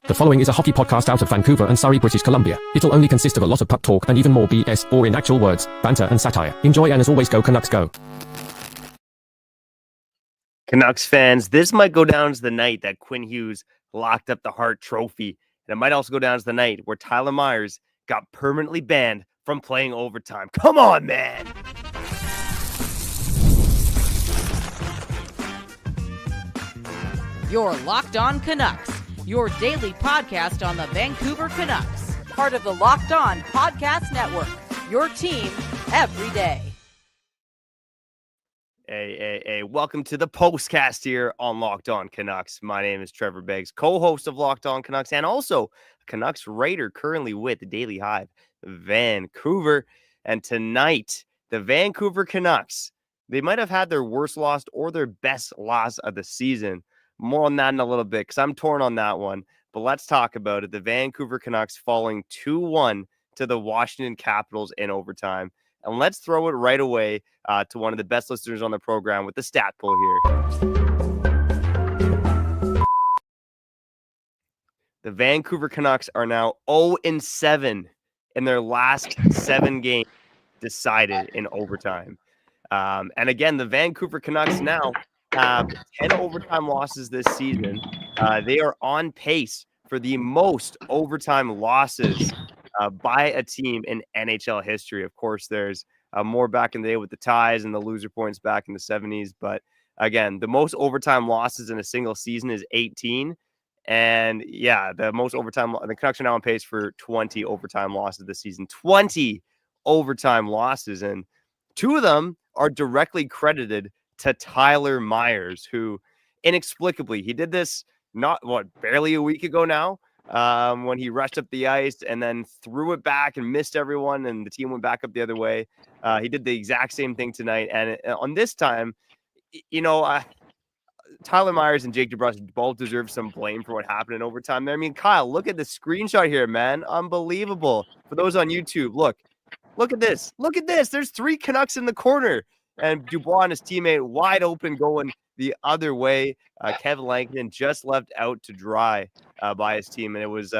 The following is a hockey podcast out of Vancouver and Surrey, British Columbia. It'll only consist of a lot of puck talk and even more BS, or in actual words, banter and satire. Enjoy, and as always, go Canucks go. Canucks fans, this might go down as the night that Quinn Hughes locked up the Hart Trophy. And it might also go down as the night where Tyler Myers got permanently banned from playing overtime. Come on, man! You're Locked On Canucks, your daily podcast on the Vancouver Canucks, part of the Locked On Podcast Network, your team every day. Hey, welcome to the postcast here on Locked On Canucks. My name is Trevor Beggs, co-host of Locked On Canucks, and also a Canucks writer currently with the Daily Hive, Vancouver. And tonight, the Vancouver Canucks, they might have had their worst loss or their best loss of the season. More on that in a little bit because I'm torn on that one. But let's talk about it. The Vancouver Canucks falling 2-1 to the Washington Capitals in overtime. And let's throw it right away to one of the best listeners on the program with the stat pull here. The Vancouver Canucks are now 0-7 in their last 7 games decided in overtime. And again, the Vancouver Canucks now have 10 overtime losses this season. They are on pace for the most overtime losses by a team in NHL history. Of course, there's more back in the day with the ties and the loser points back in the 70s. But again, the most overtime losses in a single season is 18. And yeah, the most overtime, the Canucks are now on pace for 20 overtime losses this season. 20 overtime losses. And 2 of them are directly credited to Tyler Myers, who inexplicably, he did this barely a week ago now, when he rushed up the ice and then threw it back and missed everyone, and the team went back up the other way. He did the exact same thing tonight. And on this time, Tyler Myers and Jake DeBrusk both deserve some blame for what happened in overtime there. I mean, Kyle, look at the screenshot here, man. Unbelievable. For those on YouTube, look at this. Look at this. There's 3 Canucks in the corner. And Dubois and his teammate wide open going the other way. Kevin Lankinen just left out to dry by his team. And it was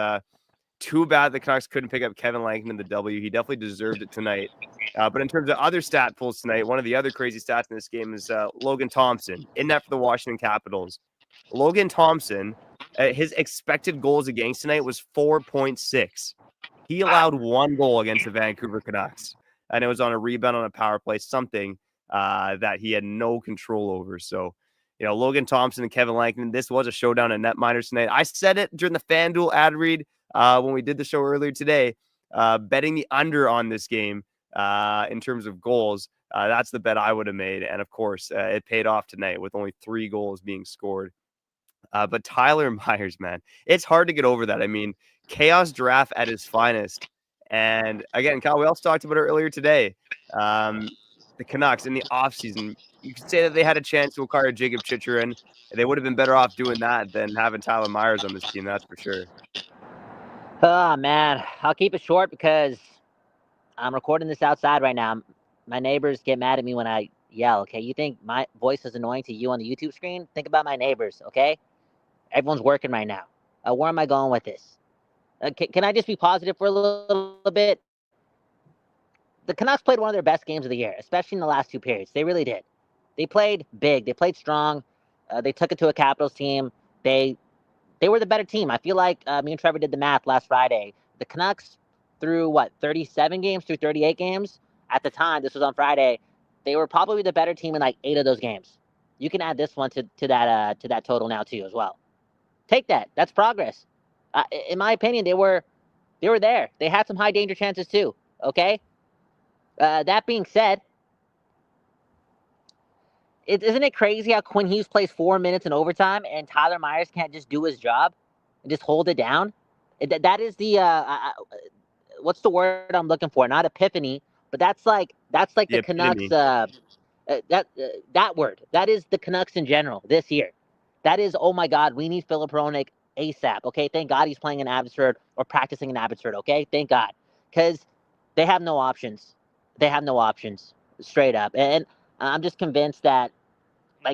too bad the Canucks couldn't pick up Kevin Lankinen the W. He definitely deserved it tonight. But in terms of other stat pulls tonight, one of the other crazy stats in this game is Logan Thompson, in net for the Washington Capitals. Logan Thompson, his expected goals against tonight was 4.6. He allowed 1 goal against the Vancouver Canucks. And it was on a rebound on a power play, something that he had no control over. So, Logan Thompson and Kevin Lankinen, this was a showdown in net minors tonight. I said it during the FanDuel ad read when we did the show earlier today, betting the under on this game in terms of goals. That's the bet I would have made. And of course, it paid off tonight with only 3 goals being scored. But Tyler Myers, man, it's hard to get over that. I mean, chaos giraffe at his finest. And again, Kyle, we also talked about it earlier today. The Canucks in the offseason, you could say that they had a chance to acquire Jacob Chychrun. They would have been better off doing that than having Tyler Myers on this team, that's for sure. Oh, man. I'll keep it short because I'm recording this outside right now. My neighbors get mad at me when I yell, okay? You think my voice is annoying to you on the YouTube screen? Think about my neighbors, okay? Everyone's working right now. Where am I going with this? Can I just be positive for a little bit? The Canucks played one of their best games of the year, especially in the last 2 periods. They really did. They played big. They played strong. They took it to a Capitals team. They were the better team. I feel like me and Trevor did the math last Friday. The Canucks through 37 games, through 38 games at the time. This was on Friday. They were probably the better team in 8 of those games. You can add this one to that total now too as well. Take that. That's progress. In my opinion, they were there. They had some high danger chances too. Okay. That being said, isn't it crazy how Quinn Hughes plays 4 minutes in overtime and Tyler Myers can't just do his job and just hold it down? That is the what's the word I'm looking for? Not epiphany, but that's like the Canucks. That word. That is the Canucks in general this year. That is, oh my God, we need Filip Hronek ASAP. Okay, thank God he's playing in Abbotsford or practicing in Abbotsford. Okay, thank God, because they have no options. They have no options, straight up. And I'm just convinced that,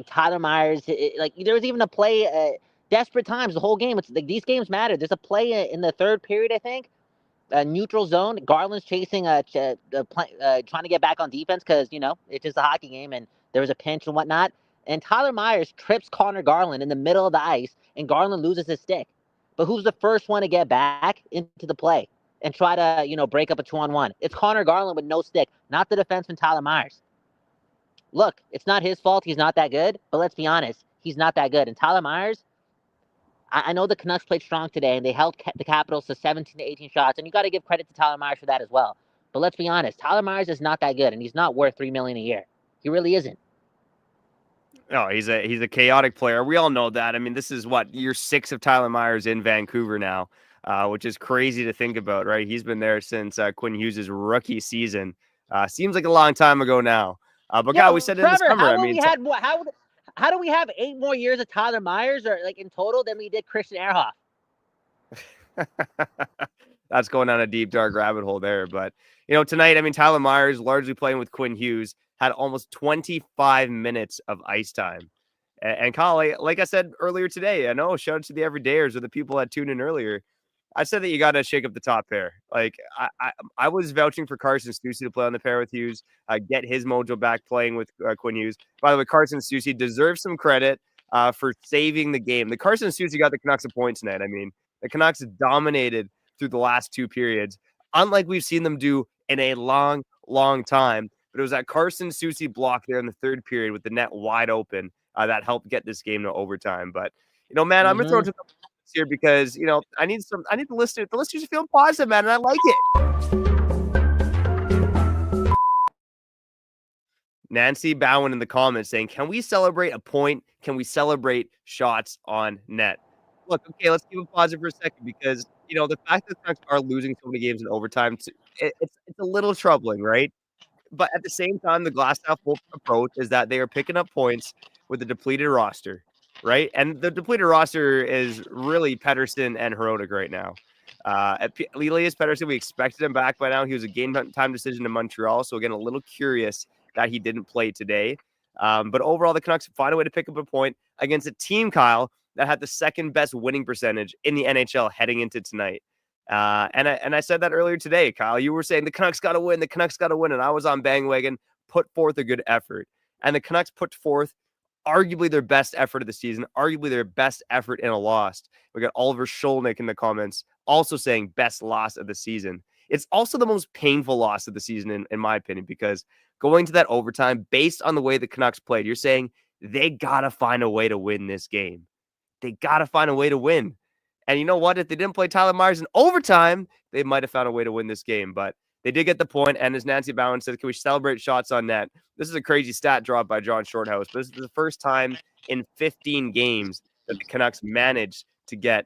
Tyler Myers, there was even a play desperate times the whole game. It's like these games matter. There's a play in the third period, I think. Neutral zone. Garland's chasing, trying to get back on defense because it's just a hockey game and there was a pinch and whatnot. And Tyler Myers trips Connor Garland in the middle of the ice, and Garland loses his stick. But who's the first one to get back into the play and try to break up a 2-on-1? It's Connor Garland with no stick, not the defenseman Tyler Myers. Look, it's not his fault. He's not that good, but let's be honest, he's not that good. And Tyler Myers, I know the Canucks played strong today, and they held the Capitals to 17 to 18 shots, and you got to give credit to Tyler Myers for that as well. But let's be honest, Tyler Myers is not that good, and he's not worth $3 million a year. He really isn't. No, he's a chaotic player. We all know that. I mean, this is year 6 of Tyler Myers in Vancouver now, which is crazy to think about, right? He's been there since Quinn Hughes' rookie season. Seems like a long time ago now. But God, we said Trevor, in the summer. How do we have 8 more years of Tyler Myers, or in total, than we did Christian Ehrhoff? That's going down a deep, dark rabbit hole there. But, tonight, Tyler Myers, largely playing with Quinn Hughes, had almost 25 minutes of ice time. And Kyle, like I said earlier today, I know, shout out to the everydayers or the people that tuned in earlier. I said that you got to shake up the top pair. Like, I was vouching for Carson Soucy to play on the pair with Hughes, get his mojo back playing with Quinn Hughes. By the way, Carson Soucy deserves some credit for saving the game. The Carson Soucy got the Canucks a point tonight. The Canucks dominated through the last 2 periods, unlike we've seen them do in a long, long time. But it was that Carson Soucy block there in the third period with the net wide open that helped get this game to overtime. But, man, I'm going to throw it to the here because, I need the listeners. The listeners are feeling positive, man, and I like it. Nancy Bowen in the comments saying, can we celebrate a point? Can we celebrate shots on net? Look, okay, let's keep it positive for a second because, the fact that the Canucks are losing so many games in overtime, it's a little troubling, right? But at the same time, the glass half full approach is that they are picking up points with a depleted roster, right? And the depleted roster is really Pettersson and Hronek right now. Elias Pettersson, we expected him back by now. He was a game time decision in Montreal. So again, a little curious that he didn't play today. But overall, the Canucks find a way to pick up a point against a team, Kyle, that had the second best winning percentage in the NHL heading into tonight. And I said that earlier today, Kyle. You were saying the Canucks got to win, and I was on bandwagon, put forth a good effort. And the Canucks put forth arguably their best effort of the season, arguably their best effort in a loss. We got Oliver Sholnick in the comments also saying best loss of the season. It's also the most painful loss of the season, in my opinion, because going to that overtime, based on the way the Canucks played, you're saying they got to find a way to win this game. They got to find a way to win. And you know what? If they didn't play Tyler Myers in overtime, they might have found a way to win this game. But they did get the point. And as Nancy Bowen said, can we celebrate shots on net? This is a crazy stat drop by John Shorthouse. But this is the first time in 15 games that the Canucks managed to get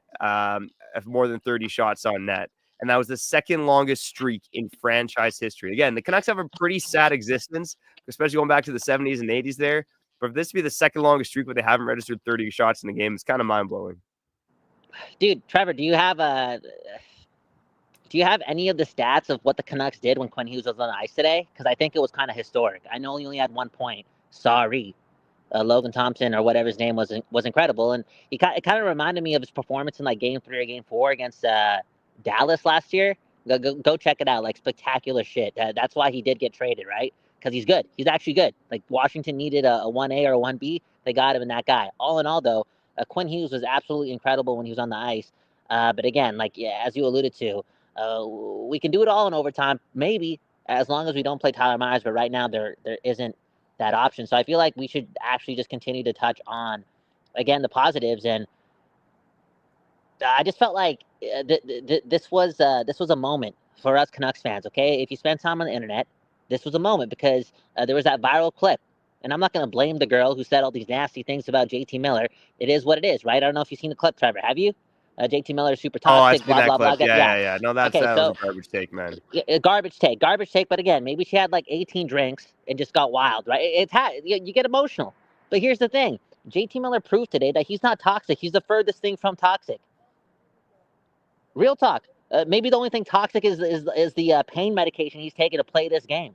more than 30 shots on net. And that was the second longest streak in franchise history. Again, the Canucks have a pretty sad existence, especially going back to the 70s and 80s there. But for this to be the second longest streak where they haven't registered 30 shots in the game, it's kind of mind-blowing. Dude, Trevor, do you have any of the stats of what the Canucks did when Quinn Hughes was on the ice today? Because I think it was kind of historic. I know he only had 1 point. Sorry. Logan Thompson or whatever his name was incredible. And it kind of reminded me of his performance in like game 3 or game 4 against Dallas last year. Go check it out. Like spectacular shit. That's why he did get traded, right? Because he's good. He's actually good. Like Washington needed a 1A or a 1B. They got him in that guy. All in all, though, Quinn Hughes was absolutely incredible when he was on the ice. But again, as you alluded to, we can do it all in overtime, maybe, as long as we don't play Tyler Myers. But right now, there isn't that option. So I feel like we should actually just continue to touch on, again, the positives. And I just felt like this was a moment for us Canucks fans, okay? If you spend time on the internet, this was a moment because there was that viral clip. And I'm not going to blame the girl who said all these nasty things about JT Miller. It is what it is, right? I don't know if you've seen the clip, Trevor. Have you? JT Miller is super toxic, blah, blah, blah, blah. Yeah. No, that was a garbage take, man. Garbage take. But again, maybe she had like 18 drinks and just got wild, right? You get emotional. But here's the thing. JT Miller proved today that he's not toxic. He's the furthest thing from toxic. Real talk. Maybe the only thing toxic is the pain medication he's taking to play this game.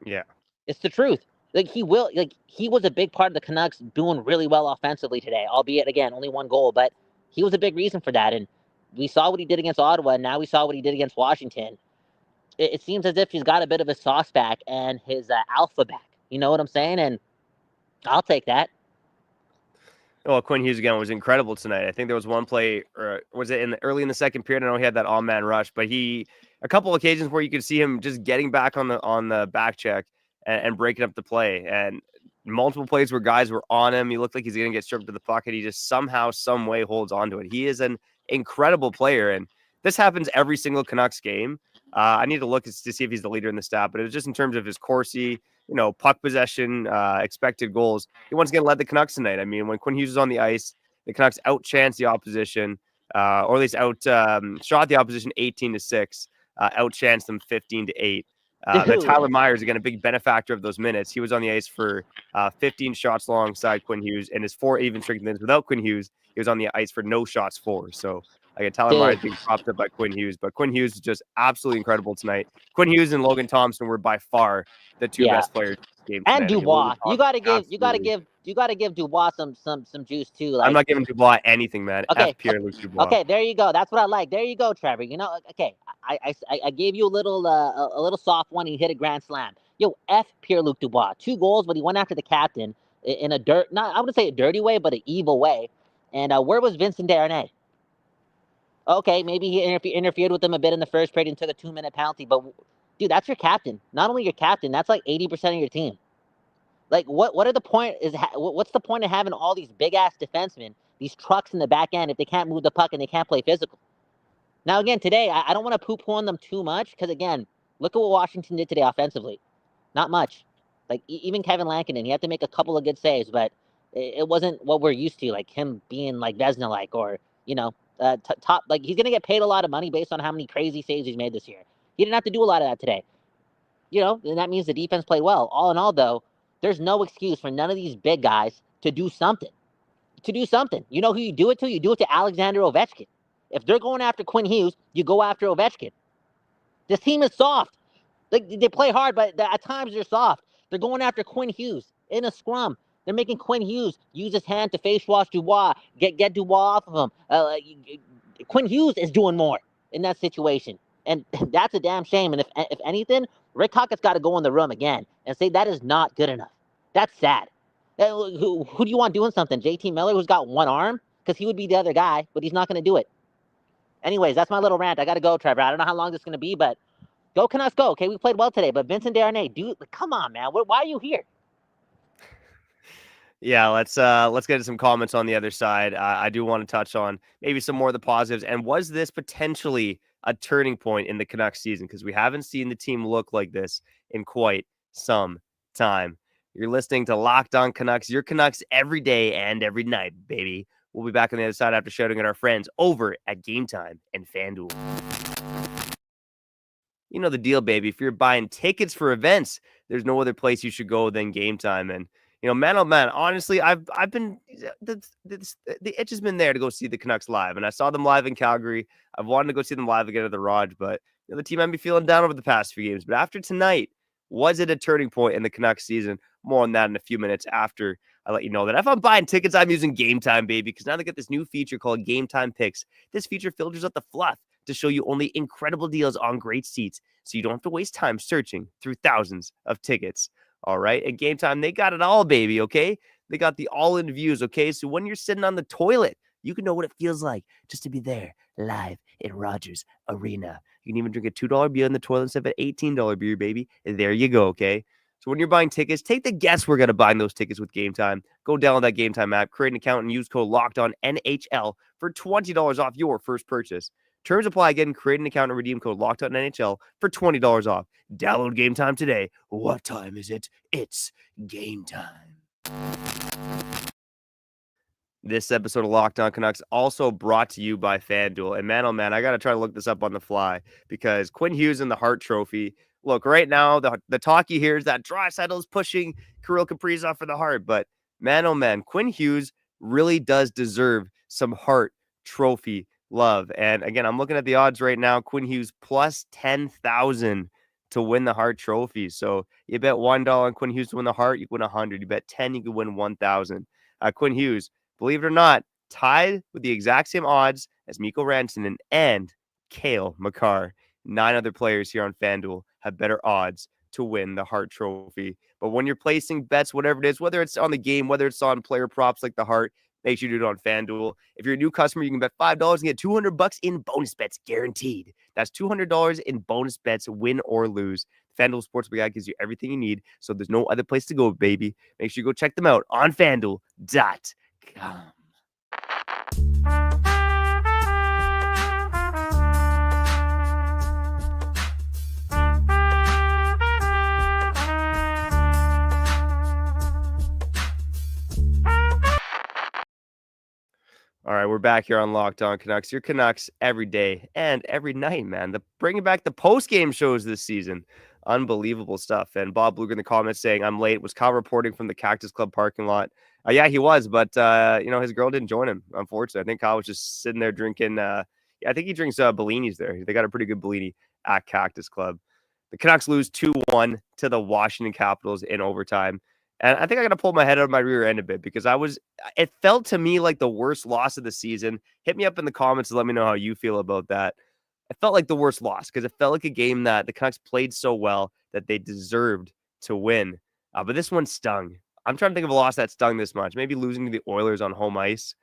Yeah. It's the truth. Like he was a big part of the Canucks doing really well offensively today, albeit again only one goal, but he was a big reason for that. And we saw what he did against Ottawa, and now we saw what he did against Washington. It seems as if he's got a bit of his sauce back and his alpha back. You know what I'm saying? And I'll take that. Well, Quinn Hughes again was incredible tonight. I think there was one play, or was it early in the second period? I know he had that all-man rush, but a couple occasions where you could see him just getting back on the back check and breaking up the play, and multiple plays where guys were on him. He looked like he's going to get stripped to the puck, and he just somehow, some way holds on to it. He is an incredible player, and this happens every single Canucks game. I need to look to see if he's the leader in the stat, but it was just in terms of his Corsi, puck possession, expected goals. He once again led the Canucks tonight. I mean, when Quinn Hughes was on the ice, the Canucks outchanced the opposition, or at least shot the opposition 18-6, outchanced them 15-8. But Tyler Myers, again, a big benefactor of those minutes. He was on the ice for 15 shots alongside Quinn Hughes, and his 4 even strength minutes without Quinn Hughes, he was on the ice for no shots for. So again, Tyler Myers being propped up by Quinn Hughes, but Quinn Hughes is just absolutely incredible tonight. Quinn Hughes and Logan Thompson were by far the two best players in the game tonight. And Dubois, you gotta give Dubois some juice too. Like, I'm not giving Dubois anything, man. Okay, Pierre-Luc Dubois. Okay, there you go. That's what I like. There you go, Trevor. Okay, I gave you a little soft one. He hit a grand slam. Yo, Pierre-Luc Dubois, 2 goals, but he went after the captain in a I wouldn't say a dirty way, but an evil way. And where was Vincent Desharnais? Okay, maybe he interfered with him a bit in the first period and took a 2-minute penalty. But, dude, that's your captain. Not only your captain, that's like 80% of your team. Like, what's the point of having all these big-ass defensemen, these trucks in the back end, if they can't move the puck and they can't play physical? Now, again, today, I don't want to poo-poo on them too much because, again, look at what Washington did today offensively. Not much. Like, even Kevin Lankinen, he had to make a couple of good saves, but it wasn't what we're used to, like him being like Vezina-like or, top. Like, he's going to get paid a lot of money based on how many crazy saves he's made this year. He didn't have to do a lot of that today. And that means the defense played well. All in all, though, there's no excuse for none of these big guys to do something. You know who you do it to? You do it to Alexander Ovechkin. If they're going after Quinn Hughes, you go after Ovechkin. This team is soft. They play hard, but at times they're soft. They're going after Quinn Hughes in a scrum. They're making Quinn Hughes use his hand to face wash Dubois, get Dubois off of him. Quinn Hughes is doing more in that situation, and that's a damn shame. And if anything, Rick Hockett's got to go in the room again and say that is not good enough. That's sad. Who do you want doing something? JT Miller, who's got one arm? Because he would be the other guy, but he's not going to do it. Anyways, that's my little rant. I got to go, Trevor. I don't know how long this is going to be, but go Canucks, go. Okay, we played well today, but Vincent Desharnais, dude, come on, man. Why are you here? Yeah, let's get to some comments on the other side. I do want to touch on maybe some more of the positives. And was this potentially a turning point in the Canucks season? Because we haven't seen the team look like this in quite some time. You're listening to Locked On Canucks, your Canucks every day and every night, baby. We'll be back on the other side after shouting at our friends over at Gametime and FanDuel. You know the deal, baby. If you're buying tickets for events, there's no other place you should go than Gametime. And man, oh man, honestly, I've been the itch has been there to go see the Canucks live, and I saw them live in Calgary. I've wanted to go see them live again at the Raj, but the team had me feeling down over the past few games. But after tonight, was it a turning point in the Canucks season? More on that in a few minutes after I let you know that if I'm buying tickets, I'm using Gametime, baby, because now they got this new feature called Gametime Picks. This feature filters out the fluff to show you only incredible deals on great seats, so you don't have to waste time searching through thousands of tickets. All right. At Gametime, they got it all, baby. Okay. They got the all-in views. Okay. So when you're sitting on the toilet, you can know what it feels like just to be there live in Rogers Arena. You can even drink a $2 beer in the toilet instead of an $18 beer, baby. And there you go. Okay. So when you're buying tickets, take the guesswork out of buying those tickets with Gametime. Go download that Gametime app, create an account, and use code LOCKEDONNHL for $20 off your first purchase. Terms apply. Again, create an account and redeem code LOCKEDONNHL for $20 off. Download Gametime today. What time is it? It's game time. This episode of Locked On Canucks also brought to you by FanDuel. And man, oh man, I got to try to look this up on the fly because Quinn Hughes and the Hart Trophy. Look, right now, the talk you hear is that Draisaitl is pushing Kirill Kaprizov for the Hart. But man, oh man, Quinn Hughes really does deserve some Hart Trophy love. And again, I'm looking at the odds right now. Quinn Hughes plus 10,000 to win the Hart Trophy. So you bet $1 on Quinn Hughes to win the Hart, you can win 100. You bet 10, you can win 1,000. Quinn Hughes, believe it or not, tied with the exact same odds as Mikko Rantanen and Cale Makar. 9 other players here on FanDuel have better odds to win the Hart Trophy. But when you're placing bets, whatever it is, whether it's on the game, whether it's on player props like the Hart, make sure you do it on FanDuel. If you're a new customer, you can bet $5 and get $200 in bonus bets guaranteed. That's $200 in bonus bets, win or lose. FanDuel Sportsbook app gives you everything you need, so there's no other place to go, baby. Make sure you go check them out on FanDuel.com. All right, we're back here on Locked On Canucks. Your Canucks every day and every night, man. Bringing back the post-game shows this season. Unbelievable stuff. And Bob Luger in the comments saying, I'm late. Was Kyle reporting from the Cactus Club parking lot? Yeah, he was, but, his girl didn't join him, unfortunately. I think Kyle was just sitting there drinking. I think he drinks Bellinis there. They got a pretty good Bellini at Cactus Club. The Canucks lose 2-1 to the Washington Capitals in overtime. And I think I got to pull my head out of my rear end a bit because it felt to me like the worst loss of the season. Hit me up in the comments and let me know how you feel about that. It felt like the worst loss because it felt like a game that the Canucks played so well that they deserved to win. But this one stung. I'm trying to think of a loss that stung this much. Maybe losing to the Oilers on home ice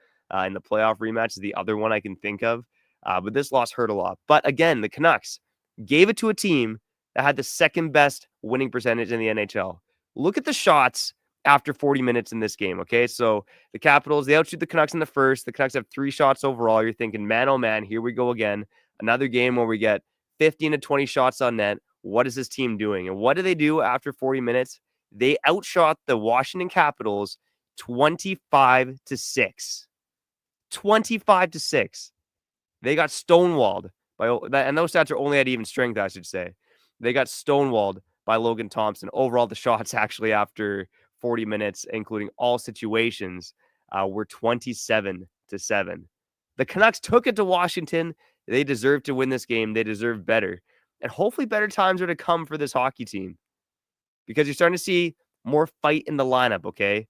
in the playoff rematch is the other one I can think of. But this loss hurt a lot. But again, the Canucks gave it to a team that had the second best winning percentage in the NHL. Look at the shots after 40 minutes in this game, okay? So the Capitals, they outshoot the Canucks in the first. The Canucks have 3 shots overall. You're thinking, man, oh, man, here we go again. Another game where we get 15 to 20 shots on net. What is this team doing? And what do they do after 40 minutes? They outshot the Washington Capitals 25-6. 25-6. They got stonewalled and those stats are only at even strength, I should say. They got stonewalled by Logan Thompson. Overall, the shots actually after 40 minutes, including all situations, were 27-7. The Canucks took it to Washington. They deserve to win this game. They deserve better. And hopefully better times are to come for this hockey team because you're starting to see more fight in the lineup, okay?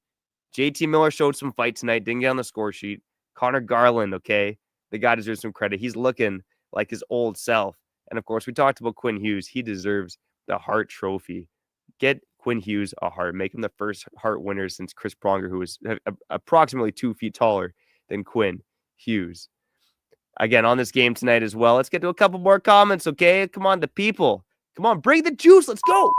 JT Miller showed some fight tonight, didn't get on the score sheet. Connor Garland, okay? The guy deserves some credit. He's looking like his old self. And, of course, we talked about Quinn Hughes. He deserves the Hart Trophy. Get Quinn Hughes a Hart. Make him the first Hart winner since Chris Pronger, who was approximately 2 feet taller than Quinn Hughes. Again, on this game tonight as well. Let's get to a couple more comments, okay? Come on, the people. Come on, bring the juice. Let's go.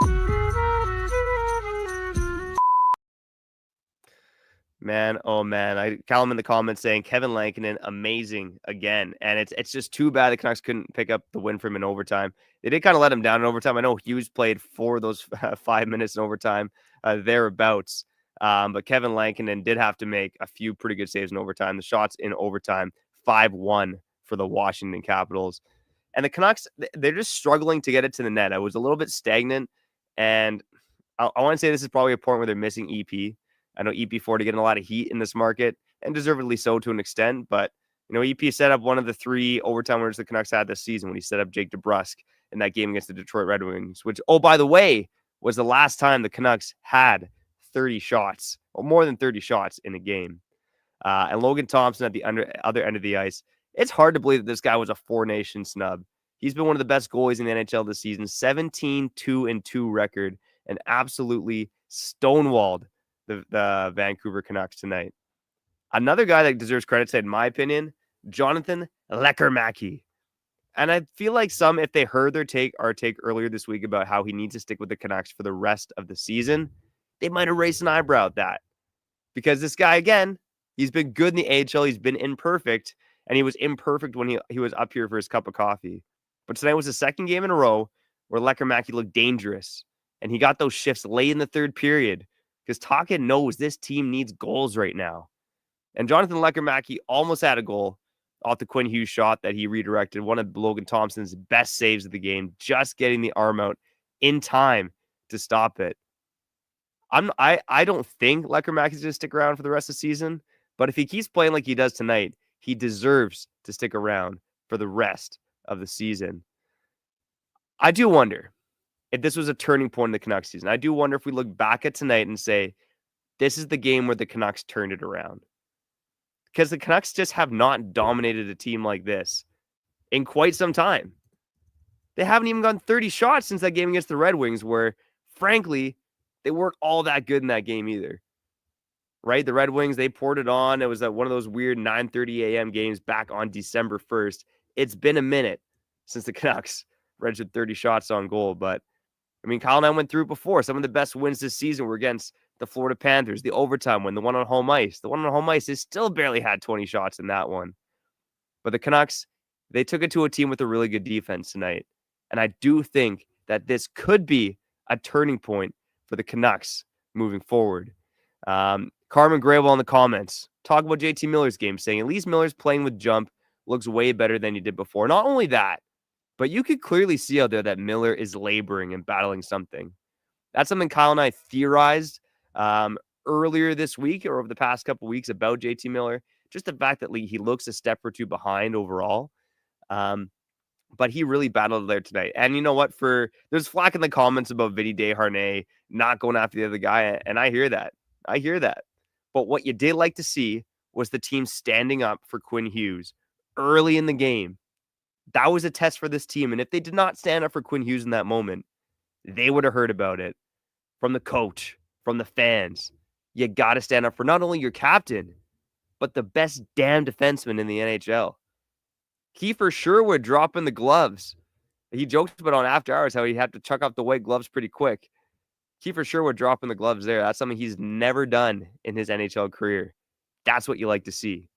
Man, oh man. Callum in the comments saying Kevin Lankinen, amazing again. And it's just too bad the Canucks couldn't pick up the win for him in overtime. They did kind of let him down in overtime. I know Hughes played for those 5 minutes in overtime, thereabouts. But Kevin Lankinen did have to make a few pretty good saves in overtime. The shots in overtime, 5-1 for the Washington Capitals. And the Canucks, they're just struggling to get it to the net. I was a little bit stagnant. And I want to say this is probably a point where they're missing EP. I know EP40 getting a lot of heat in this market, and deservedly so to an extent. But, EP set up one of the 3 overtime winners the Canucks had this season when he set up Jake DeBrusk in that game against the Detroit Red Wings, which, oh, by the way, was the last time the Canucks had 30 shots, or more than 30 shots in a game. And Logan Thompson at the other end of the ice. It's hard to believe that this guy was a 4-nation snub. He's been one of the best goalies in the NHL this season, 17-2-2 record, and absolutely stonewalled the Vancouver Canucks tonight. Another guy that deserves credit, in my opinion, Jonathan Lekkerimäki. And I feel like if they heard our take earlier this week about how he needs to stick with the Canucks for the rest of the season, they might have raised an eyebrow at that. Because this guy, again, he's been good in the AHL. He's been imperfect, and he was imperfect when he was up here for his cup of coffee. But tonight was the second game in a row where Lekkerimäki looked dangerous, and he got those shifts late in the third period. Because Tocchet knows this team needs goals right now. And Jonathan Lekkerimäki almost had a goal off the Quinn Hughes shot that he redirected. One of Logan Thompson's best saves of the game, just getting the arm out in time to stop it. I don't think Lekkerimäki's going to stick around for the rest of the season. But if he keeps playing like he does tonight, he deserves to stick around for the rest of the season. I do wonder if this was a turning point in the Canucks season. I do wonder if we look back at tonight and say, this is the game where the Canucks turned it around. Because the Canucks just have not dominated a team like this in quite some time. They haven't even gone 30 shots since that game against the Red Wings, where, frankly, they weren't all that good in that game either. Right? The Red Wings, they poured it on. It was one of those weird 9:30 a.m. games back on December 1st. It's been a minute since the Canucks registered 30 shots on goal. But, I mean, Kyle and I went through it before. Some of the best wins this season were against the Florida Panthers, the overtime win, the one on home ice. The one on home ice, they still barely had 20 shots in that one. But the Canucks, they took it to a team with a really good defense tonight. And I do think that this could be a turning point for the Canucks moving forward. Carmen Gravel in the comments, talk about JT Miller's game, saying at least Miller's playing with jump looks way better than he did before. Not only that, but you could clearly see out there that Miller is laboring and battling something. That's something Kyle and I theorized earlier this week or over the past couple weeks about JT Miller. Just the fact that he looks a step or two behind overall. But he really battled there tonight. And you know what? There's flack in the comments about Vinny Desharnais not going after the other guy. And I hear that. But what you did like to see was the team standing up for Quinn Hughes early in the game. That was a test for this team. And if they did not stand up for Quinn Hughes in that moment, they would have heard about it from the coach, from the fans. You got to stand up for not only your captain, but the best damn defenseman in the NHL. Kiefer Sherwood dropping the gloves. He joked about on After Hours how he had to chuck off the white gloves pretty quick. Kiefer Sherwood dropping the gloves there. That's something he's never done in his NHL career. That's what you like to see.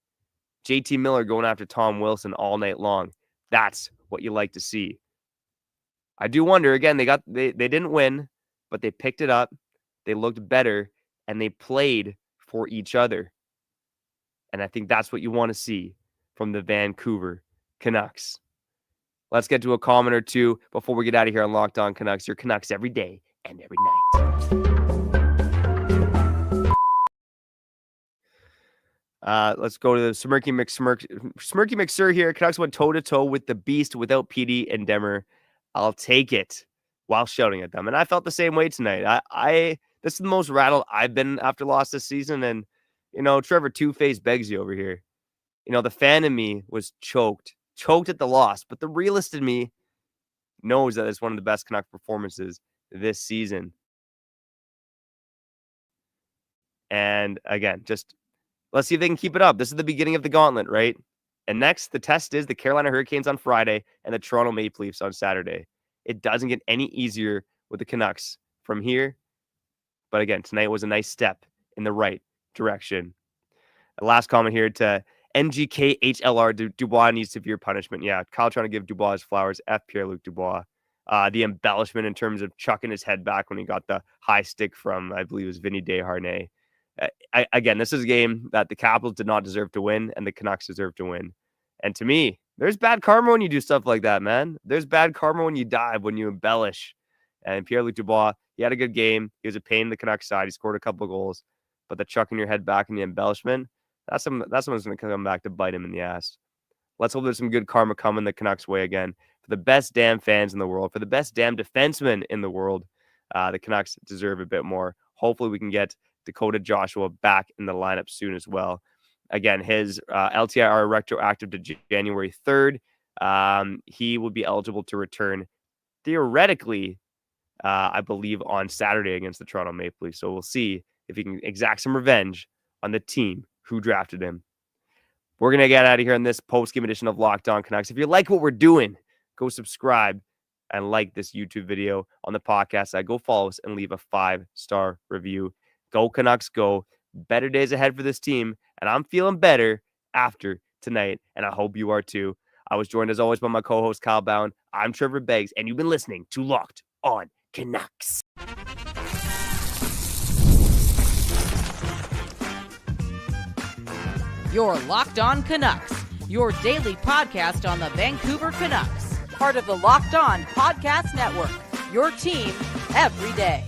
JT Miller going after Tom Wilson all night long. That's what you like to see. I do wonder, again, they didn't win, but they picked it up. They looked better, and they played for each other. And I think that's what you want to see from the Vancouver Canucks. Let's get to a comment or two before we get out of here on Locked On Canucks. Your Canucks every day and every night. Let's go to the Smirky McSir here. Canucks went toe-to-toe with the Beast without PD and Demmer. I'll take it, while shouting at them. And I felt the same way tonight. This is the most rattled I've been after loss this season. And, Trevor Two-Face begs you over here. The fan in me was choked at the loss. But the realist in me knows that it's one of the best Canuck performances this season. And again, just let's see if they can keep it up. This is the beginning of the gauntlet, right? And next, the test is the Carolina Hurricanes on Friday and the Toronto Maple Leafs on Saturday. It doesn't get any easier with the Canucks from here. But again, tonight was a nice step in the right direction. The last comment here to NGKHLR, Dubois needs severe punishment. Yeah, Kyle trying to give Dubois his flowers. F. Pierre-Luc Dubois. The embellishment in terms of chucking his head back when he got the high stick from, I believe it was Vinny Desharnais. Again, this is a game that the Capitals did not deserve to win, and the Canucks deserve to win. And to me, there's bad karma when you do stuff like that, man. There's bad karma when you dive, when you embellish. And Pierre-Luc Dubois, he had a good game. He was a pain in the Canucks side. He scored a couple of goals. But the chucking your head back and the embellishment, that's someone's going to come back to bite him in the ass. Let's hope there's some good karma coming the Canucks' way again. For the best damn fans in the world, for the best damn defensemen in the world, the Canucks deserve a bit more. Hopefully we can get Dakota Joshua back in the lineup soon as well. Again, his LTIR retroactive to January 3rd. He will be eligible to return theoretically, I believe, on Saturday against the Toronto Maple Leafs. So we'll see if he can exact some revenge on the team who drafted him. We're going to get out of here in this post-game edition of Locked On Canucks. If you like what we're doing, go subscribe and like this YouTube video on the podcast side. Go follow us and leave a 5-star review. Go Canucks, go. Better days ahead for this team, and I'm feeling better after tonight, and I hope you are too. I was joined as always by my co-host Kyle Bound. I'm Trevor Beggs, and you've been listening to Locked On Canucks. You're Locked On Canucks, your daily podcast on the Vancouver Canucks, part of the Locked On Podcast Network, your team every day.